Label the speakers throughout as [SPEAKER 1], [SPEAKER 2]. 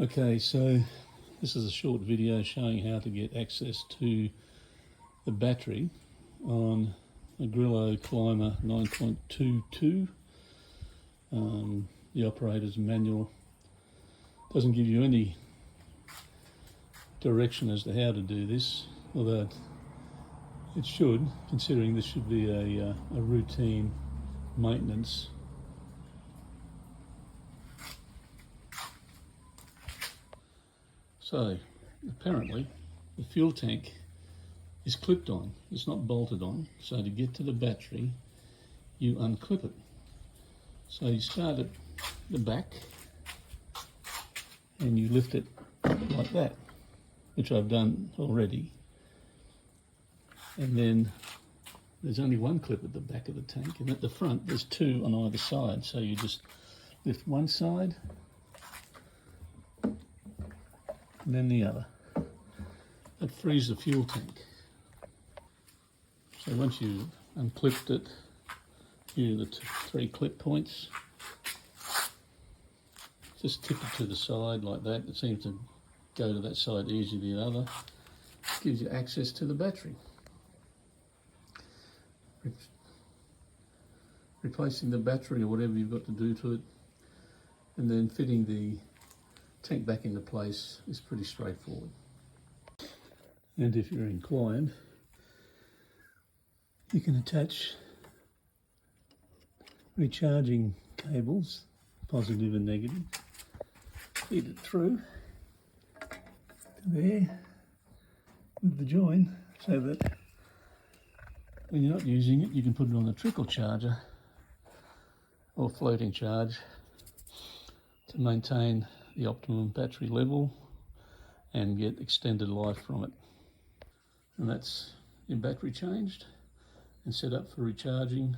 [SPEAKER 1] Okay, so this is a short video showing how to get access to the battery on a Grillo Climber 9.22. The operator's manual doesn't give you any direction as to how to do this, although it should, considering this should be a routine maintenance. So apparently the fuel tank is clipped on, it's not bolted on, so to get to the battery you unclip it. So you start at the back and you lift it like that, which I've done already, and then there's only one clip at the back of the tank, and at the front there's two on either side, so you just lift one side and then the other. That frees the fuel tank. So once you've unclipped it, here are the three clip points. Just tip it to the side like that. It seems to go to that side easier than the other. It gives you access to the battery. Replacing the battery or whatever you've got to do to it, and then fitting the tank back into place is pretty straightforward. And if you're inclined, you can attach recharging cables, positive and negative, feed it through to there with the join, so that when you're not using it you can put it on a trickle charger or floating charge to maintain the optimum battery level and get extended life from it. And that's your battery changed and set up for recharging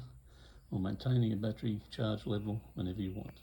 [SPEAKER 1] or maintaining a battery charge level whenever you want.